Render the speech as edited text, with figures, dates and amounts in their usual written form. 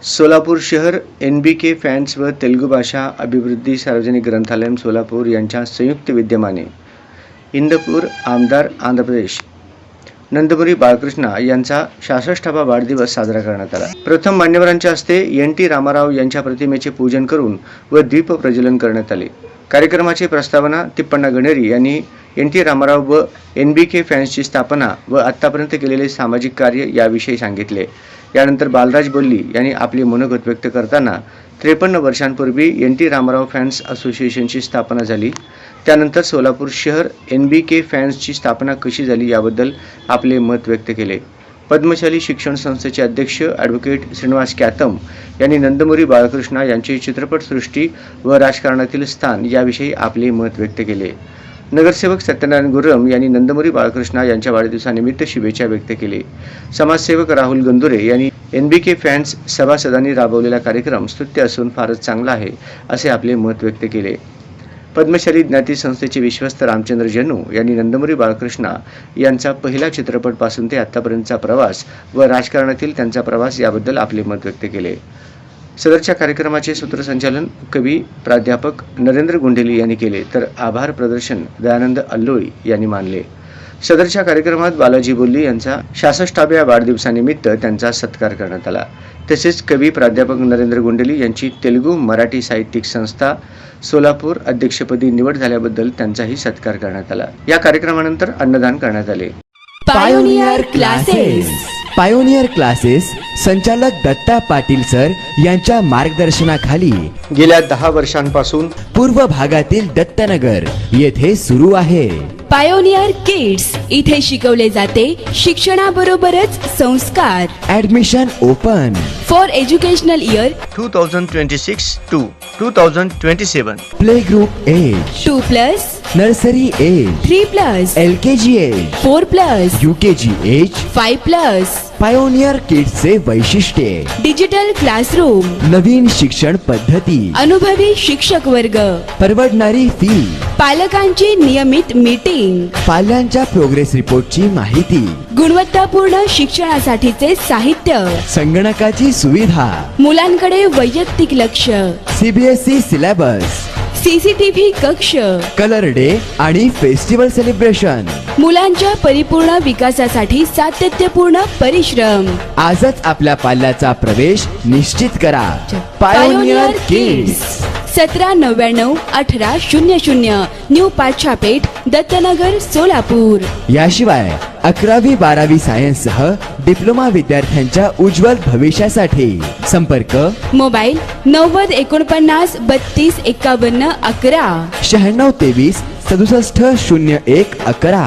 सोलापूर शहर NBK fans व तेलुगू भाषा अभिवृद्धी सार्वजनिक ग्रंथालय सोलापूर यांच्या संयुक्त विद्यमाने इंदपूर आमदार आंध्र प्रदेश नंदमुरी बाळकृष्ण यांचा 66वा वाढदिवस साजरा करण्यात आला। प्रथम मान्यवरांच्या हस्ते NT रामाराव यांच्या प्रतिमेचे पूजन करून व दीप प्रज्वलन करण्यात आले। कार्यक्रमाची प्रस्तावना तिप्पण्णा गणेरी यांनी NT रामाराव व NBK फॅन्सची स्थापना व आतापर्यंत केलेले सामाजिक कार्य याविषयी सांगितले। यानंतर बालराज बोल्ली यांनी आपले मनोगत व्यक्त करताना 53 वर्षांपूर्वी NT रामाराव फॅन्स असोसिएशनची स्थापना झाली। त्यानंतर सोलापूर शहर NBK फॅन्सची स्थापना कशी झाली याबद्दल आपले मत व्यक्त केले। पद्मशाली शिक्षण संस्थेचे अध्यक्ष ॲडव्होकेट श्रीनिवास कॅतम यांनी नंदमुरी बाळकृष्ण यांची चित्रपटसृष्टी व राजकारणातील स्थान याविषयी आपले मत व्यक्त केले। नगरसेवक सत्यनारायण गुर्रम यांनी नंदमुरी बाळकृष्ण यांच्या वाढदिवसानिमित्त शुभेच्छा व्यक्त केली। समाजसेवक राहुल गंदुरे यांनी NBK फॅन्स सभासदांनी राबवलेला कार्यक्रम स्तुत्य असून फारच चांगला आहे असे आपले मत व्यक्त केले। पद्मशाली ज्ञाती संस्थेचे विश्वस्त रामचंद्र जनू यांनी नंदमुरी बाळकृष्ण यांचा पहिला चित्रपटपासून ते आतापर्यंतचा प्रवास व राजकारणातील त्यांचा प्रवास याबद्दल आपले मत व्यक्त केले। सदरच्या कार्यक्रमाचे सूत्रसंचालन कवी प्राध्यापक नरेंद्र गुंडेली यांनी केले, तर आभार प्रदर्शन दयानंद अल्लोळी यांनी मानले। सदरच्या कार्यक्रमात बालाजी बोल्ली यांचा 66व्या वाढदिवसानिमित्त त्यांचा सत्कार करण्यात आला। तसेच कवी प्राध्यापक नरेंद्र गुंडेली यांची तेलुगू मराठी साहित्यिक संस्था सोलापूर अध्यक्षपदी निवड झाल्याबद्दल त्यांचाही सत्कार करण्यात आला। या कार्यक्रमानंतर अन्नदान करण्यात आले। पायोनियर क्लासेस संचालक दत्ता पाटील सर यांच्या मार्गदर्शनाखाली गेल्या 10 वर्षांपासून पूर्व भागातील दत्तनगर येथे सुरू आहे। पायोनियर किड्स इथे शिकवले जाते शिक्षणाबरोबरच संस्कार। Admission open for educational year 2026 to 2027। Play group age 2+, nursery age 3+, LKG age 4+, UKG age 5+। Pioneer किड्सचे वैशिष्ट्ये डिजिटल क्लासरूम, नवीन शिक्षण पद्धती, अनुभवी शिक्षक वर्ग, परवडणारी फी, पालकांची नियमित मीटिंग, पाल्यांच्या प्रोग्रेस रिपोर्टची माहिती, गुणवत्तापूर्ण शिक्षणासाठीचे साहित्य, संगणकाची सुविधा, मुलांकडे वैयक्तिक लक्ष, CBSE सिलेबस, CCTV कक्ष, कलर डे आणि फेस्टिवल सेलिब्रेशन, मुलांच्या परिपूर्ण विकासासाठी सातत्यपूर्ण परिश्रम। आजच आपल्या पाल्याचा प्रवेश निश्चित करा। Pioneer Kids 1799 1800 new Pachhapeth Dattanagar Solapur. याशिवाय 11वी 12वी सायन्स सह डिप्लोमा विद्यार्थ्यांच्या उज्ज्वल भविष्यासाठी संपर्क मोबाईल 90 49 32 51 11 96 23 67 01 11।